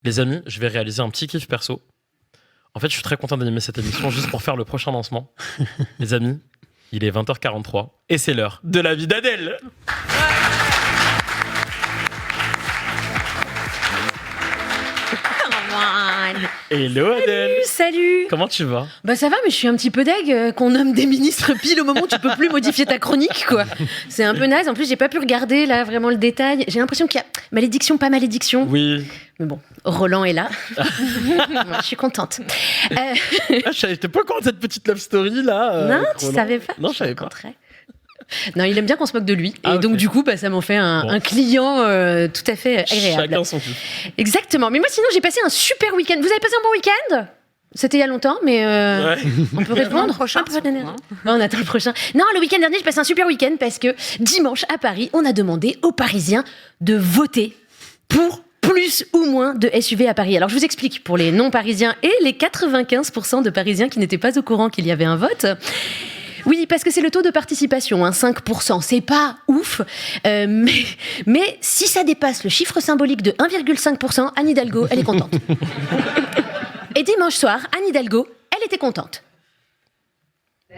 Les amis, je vais réaliser un petit kiff perso. En fait, je suis très content d'animer cette émission juste pour faire le prochain lancement. Les amis, il est 20h43 et c'est l'heure de la vie d'Adèle. Hello Adèle. Salut. Comment tu vas? Bah ça va, mais je suis un petit peu deg qu'on nomme des ministres pile au moment où tu peux plus modifier ta chronique, quoi. C'est un peu naze. En plus, j'ai pas pu regarder là vraiment le détail. J'ai l'impression qu'il y a malédiction, pas malédiction. Oui. Mais bon, Roland est là. Moi, je suis contente. J'étais pas au courant de cette petite love story là. Non, tu savais pas? Non, je savais pas. Non, il aime bien qu'on se moque de lui. Et donc, du coup, ça m'en fait un client tout à fait agréable. Chacun son kiff. Exactement. Mais moi, sinon, j'ai passé un super week-end. Vous avez passé un bon week-end? C'était il y a longtemps, mais on peut répondre. On attend le prochain. Non, le week-end dernier, j'ai passé un super week-end parce que dimanche, à Paris, on a demandé aux Parisiens de voter pour plus ou moins de SUV à Paris. Alors, je vous explique pour les non-parisiens et les 95% de Parisiens qui n'étaient pas au courant qu'il y avait un vote. Oui, parce que c'est le taux de participation, 5%. C'est pas ouf, mais si ça dépasse le chiffre symbolique de 1,5%, Anne Hidalgo, elle est contente. Et dimanche soir, Anne Hidalgo, elle était contente. On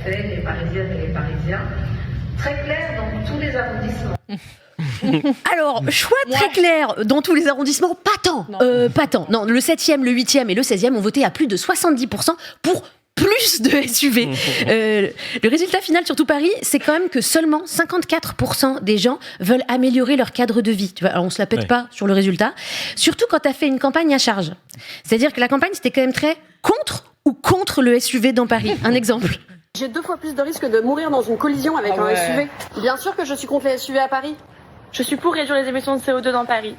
fait, les Parisiennes et les Parisiens, très clair dans tous les arrondissements. Alors, choix très clair dans tous les arrondissements, pas tant. Pas tant. Non, le 7e, le 8e et le 16e ont voté à plus de 70% pour plus de SUV. Le résultat final sur tout Paris, c'est quand même que seulement 54% des gens veulent améliorer leur cadre de vie. Tu vois, alors on se la pète pas sur le résultat, surtout quand tu as fait une campagne à charge. C'est-à-dire que la campagne, c'était quand même très contre le SUV dans Paris. Un exemple. J'ai 2 fois plus de risque de mourir dans une collision avec un SUV. Bien sûr que je suis contre les SUV à Paris. Je suis pour réduire les émissions de CO2 dans Paris.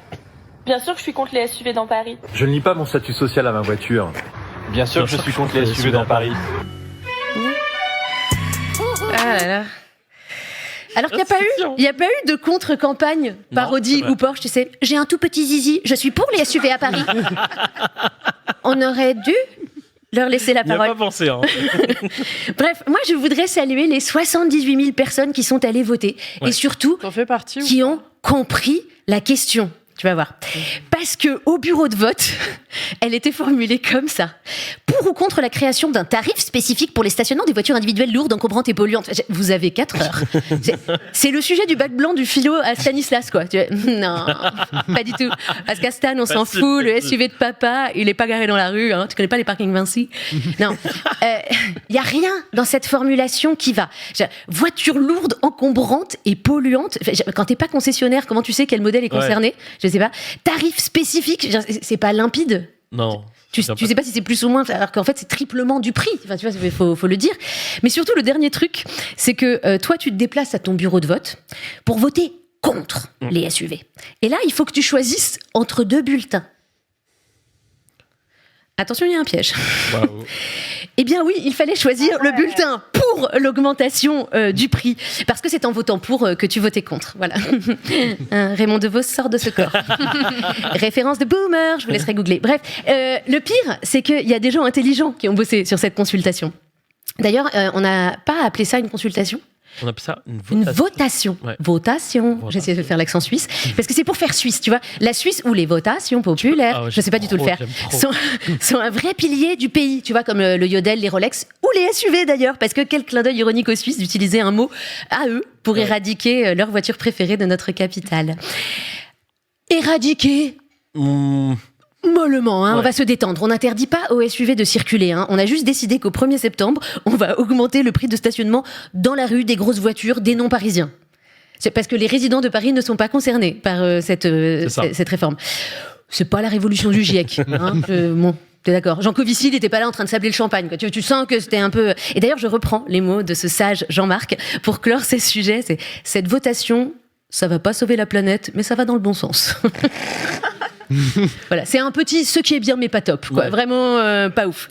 Bien sûr que je suis contre les SUV dans Paris. Je ne lie pas mon statut social à ma voiture. Bien sûr que je suis contre les SUV dans Paris. Ah là là. Alors qu'il n'y a pas eu de contre-campagne parodie ou Porsche, tu sais. J'ai un tout petit zizi, je suis pour les SUV à Paris. On aurait dû leur laisser la parole. Il n'y a pas pensé, hein. Bref, moi je voudrais saluer les 78 000 personnes qui sont allées voter et surtout qui ont compris la question. Tu vas voir. Parce que au bureau de vote, elle était formulée comme ça. Pour ou contre la création d'un tarif spécifique pour les stationnements des voitures individuelles lourdes, encombrantes et polluantes. Vous avez 4 heures. C'est le sujet du bac blanc du philo à Stanislas, quoi. Non, pas du tout. Parce qu'à Stan, on s'en fout. Le SUV de papa, il est pas garé dans la rue. Hein. Tu connais pas les parkings Vinci? Non. Y a rien dans cette formulation qui va. Voiture lourde, encombrante et polluante. Quand t'es pas concessionnaire, comment tu sais quel modèle est concerné? Je sais pas. Tarif spécifique, c'est pas limpide. Non. Tu sais pas si c'est plus ou moins, alors qu'en fait c'est triplement du prix. Enfin, tu vois, faut le dire. Mais surtout le dernier truc, c'est que toi tu te déplaces à ton bureau de vote pour voter contre les SUV. Et là, il faut que tu choisisses entre 2 bulletins. Attention, il y a un piège. Bravo. Eh bien oui, il fallait choisir le bulletin pour l'augmentation du prix. Parce que c'est en votant pour que tu votais contre. Voilà. Raymond DeVos sort de ce corps. Référence de boomer, je vous laisserai googler. Bref, le pire, c'est qu'il y a des gens intelligents qui ont bossé sur cette consultation. D'ailleurs, on n'a pas appelé ça une consultation. On appelle ça une votation. Ouais. Votation. J'essaie de faire l'accent suisse. Parce que c'est pour faire suisse, tu vois. La Suisse où les votations populaires, je sais pas du tout le faire, sont un vrai pilier du pays. Tu vois, comme le yodel, les Rolex ou les SUV d'ailleurs. Parce que quel clin d'œil ironique aux Suisses d'utiliser un mot à eux pour éradiquer leur voiture préférée de notre capitale. Éradiquer mollement, hein, on va se détendre. On n'interdit pas aux SUV de circuler. Hein. On a juste décidé qu'au 1er septembre, on va augmenter le prix de stationnement dans la rue des grosses voitures des non-parisiens. C'est parce que les résidents de Paris ne sont pas concernés par cette réforme. C'est pas la révolution du GIEC. Hein. Bon, t'es d'accord. Jean Covici, il n'était pas là en train de sabler le champagne. Quoi. Tu sens que c'était un peu... Et d'ailleurs, je reprends les mots de ce sage Jean-Marc pour clore ces sujets. C'est cette votation, ça va pas sauver la planète, mais ça va dans le bon sens. Voilà, c'est un petit ce qui est bien mais pas top, quoi. Ouais. Vraiment pas ouf.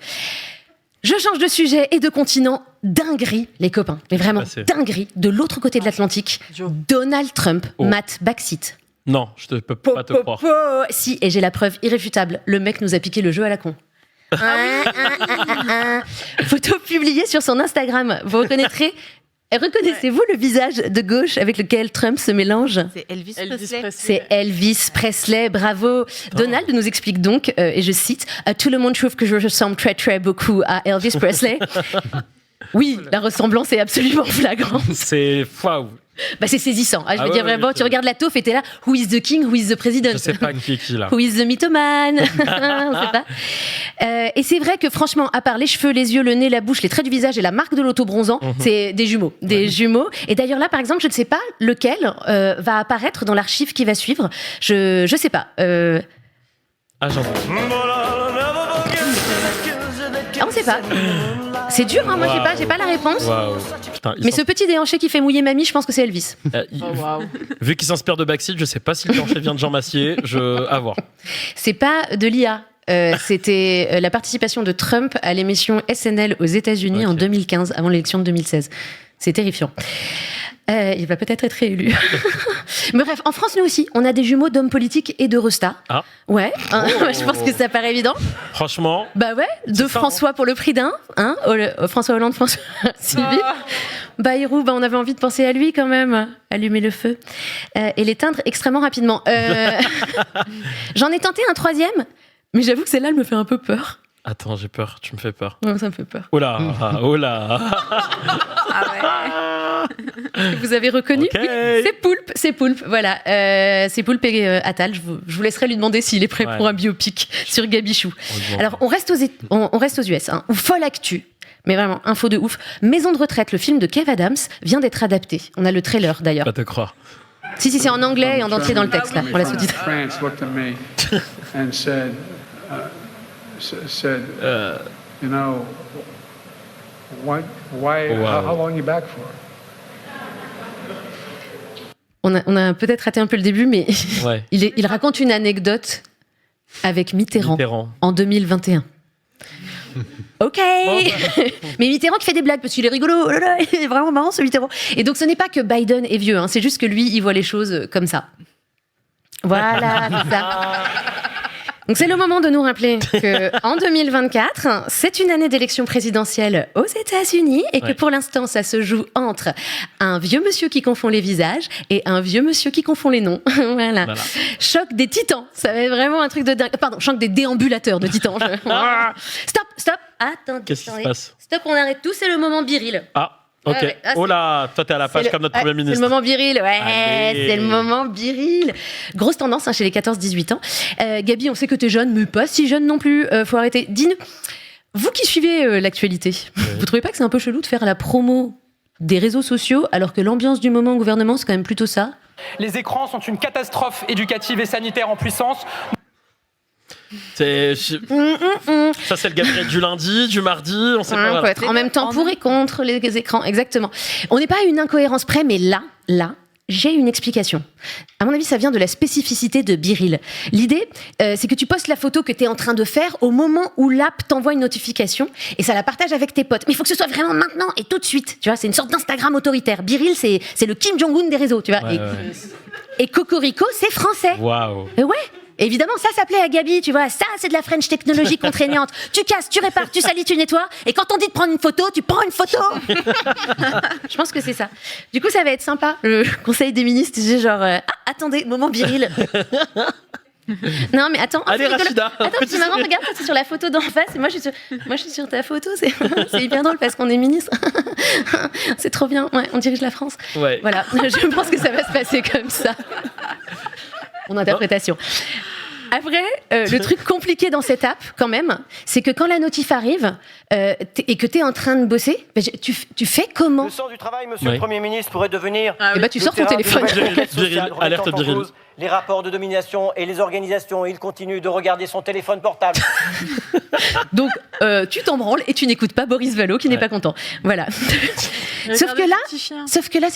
Je change de sujet et de continent. Dinguerie, les copains, mais vraiment dinguerie. De l'autre côté de l'Atlantique, Donald Trump mate backseat. Non, je ne peux pas te croire. Si, et j'ai la preuve irréfutable. Le mec nous a piqué le jeu à la con. Photo publiée sur son Instagram. Vous reconnaîtrez Reconnaissez-vous le visage de gauche avec lequel Trump se mélange? C'est Elvis Presley. C'est Elvis Presley, bravo. Donald nous explique donc, et je cite, tout le monde trouve que je ressemble très très beaucoup à Elvis Presley. Oui, la ressemblance est absolument flagrante. C'est waouh. Bah, c'est saisissant. Je veux dire vraiment, tu regardes la taupe et t'es là, who is the king, who is the president? Je sais pas qui est qui là. Who is the mythoman? On sait pas. Et c'est vrai que franchement, à part les cheveux, les yeux, le nez, la bouche, les traits du visage et la marque de l'auto-bronzant, c'est des jumeaux. Des jumeaux. Et d'ailleurs là, par exemple, je ne sais pas lequel va apparaître dans l'archive qui va suivre. Je sais pas. Ah, j'entends. On sait pas. C'est dur, hein, moi j'ai pas la réponse. Waouh. Putain, Mais ce petit déhanché qui fait mouiller mamie, je pense que c'est Elvis. Vu qu'il s'inspire de Backseat, je sais pas si le déhanché vient de Jean Massier. À voir. C'est pas de l'IA. C'était la participation de Trump à l'émission SNL aux États-Unis en 2015, avant l'élection de 2016. C'est terrifiant. Il va peut-être être réélu. Mais bref, en France, nous aussi, on a des jumeaux d'hommes politiques et de restas. Ah. Ouais, je pense que ça paraît évident. Franchement. Bah ouais, deux François pour le prix d'un. Hein, François Hollande, François Sylvie. Bayrou, on avait envie de penser à lui quand même. Allumer le feu. Et l'éteindre extrêmement rapidement. J'en ai tenté un troisième, mais j'avoue que celle-là, elle me fait un peu peur. Attends, j'ai peur, tu me fais peur. Ouais, ça me fait peur. Oh là, oh là. Vous avez reconnu? Okay. Oui, c'est Poulpe, voilà. C'est Poulpe et Attal. Je vous laisserai lui demander s'il est prêt pour un biopic sur Gabichou. Alors, on reste aux US, hein, où folle actu. Mais vraiment, info de ouf. Maison de retraite, le film de Kev Adams, vient d'être adapté. On a le trailer d'ailleurs. Pas te croire. Si, c'est en anglais et en entier dans le texte, là, pour la sous-titre. France looked at me and said, you know, why, how long are you back for? On a peut-être raté un peu le début, mais Ouais. il raconte une anecdote avec Mitterrand. En 2021. Ok. Mais Mitterrand qui fait des blagues parce qu'il est rigolo. Oh là là, il est vraiment marrant ce Mitterrand. Et donc ce n'est pas que Biden est vieux, hein, c'est juste que lui il voit les choses comme ça. Voilà, c'est ça. Donc c'est le moment de nous rappeler que en 2024, c'est une année d'élection présidentielle aux États-Unis et que pour l'instant, ça se joue entre un vieux monsieur qui confond les visages et un vieux monsieur qui confond les noms. Voilà. Choc des titans. Ça va être vraiment un truc de dingue. Pardon, choc des déambulateurs de titans. Stop. Attends. Qu'est-ce qui se passe? Stop, on arrête tout. C'est le moment viril. Ah. Ok. Ouais. Ah, oh là, toi t'es à la page comme notre Premier ministre. C'est le moment viril, Allez. c'est le moment viril. Grosse tendance chez les 14-18 ans. Gabi, on sait que t'es jeune, mais pas si jeune non plus. Faut arrêter. Dis-nous, vous qui suivez l'actualité, vous trouvez pas que c'est un peu chelou de faire la promo des réseaux sociaux alors que l'ambiance du moment au gouvernement, c'est quand même plutôt ça? Les écrans sont une catastrophe éducative et sanitaire en puissance. Ça, c'est le Gabriel du lundi, du mardi, on sait pas. Faut être en même temps pour et contre les écrans, exactement. On n'est pas à une incohérence près, mais là, j'ai une explication. À mon avis, ça vient de la spécificité de Biril. L'idée, c'est que tu postes la photo que tu es en train de faire au moment où l'app t'envoie une notification et ça la partage avec tes potes. Mais il faut que ce soit vraiment maintenant et tout de suite. Tu vois, c'est une sorte d'Instagram autoritaire. Biril, c'est le Kim Jong-un des réseaux, tu vois. Et Cocorico, c'est français. Waouh. Et ouais. Évidemment, ça plaît à Gabi, tu vois. Ça, c'est de la French technologie contraignante. Tu casses, tu répares, tu salis, tu nettoies. Et quand on dit de prendre une photo, tu prends une photo. Je pense que c'est ça. Du coup, ça va être sympa. Le conseil des ministres, c'est genre, attendez, moment viril. Non, mais attends. Allez, Rachida. Attends, c'est marrant, regarde, c'est sur la photo d'en face. Et moi, je suis sur ta photo. C'est hyper drôle parce qu'on est ministre. C'est trop bien. Ouais, on dirige la France. Ouais. Voilà. Je pense que ça va se passer comme ça. Mon interprétation. Après, le truc compliqué dans cette app, quand même, c'est que quand la notif arrive et que tu es en train de bosser, tu fais comment? Le sort du travail, monsieur le Premier ministre, pourrait devenir... tu sors ton téléphone. Alerte viril. Les rapports de domination et les organisations, il continue de regarder son téléphone portable. Donc, tu t'en branles et tu n'écoutes pas Boris Vallaud qui n'est pas content. Voilà. Sauf que là,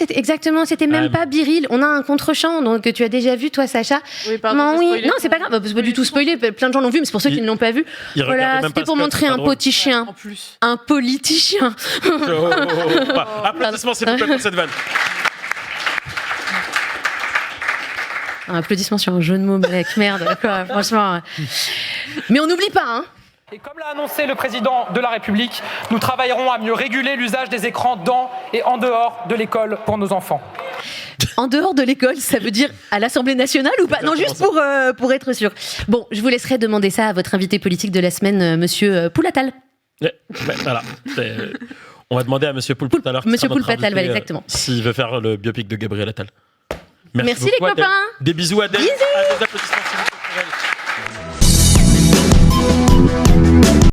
c'était même pas Biril. On a un contre-champ, donc que tu as déjà vu, toi, Sacha. Oui, pardon. Non, c'est pas grave. C'est pas du tout spoilé. Plein de gens l'ont vu, mais c'est pour ceux qui ne l'ont pas vu. Voilà, c'était pour montrer un politicien. Un politicien. Applaudissements, s'il vous plaît, pour cette vanne. Un applaudissement sur un jeu de mots, mec. Merde, quoi, franchement. Mais on n'oublie pas, hein. Et comme l'a annoncé le président de la République, nous travaillerons à mieux réguler l'usage des écrans dans et en dehors de l'école pour nos enfants. En dehors de l'école, ça veut dire à l'Assemblée nationale ou pas? Non, juste pour être sûr. Bon, je vous laisserai demander ça à votre invité politique de la semaine, monsieur Poulatal. Voilà. On va demander à monsieur Poul tout à l'heure. Monsieur Poul Attal, voilà, exactement. S'il veut faire le biopic de Gabriel Attal. Merci les copains. Des bisous à des applaudissements s'il vous plaît pour elle.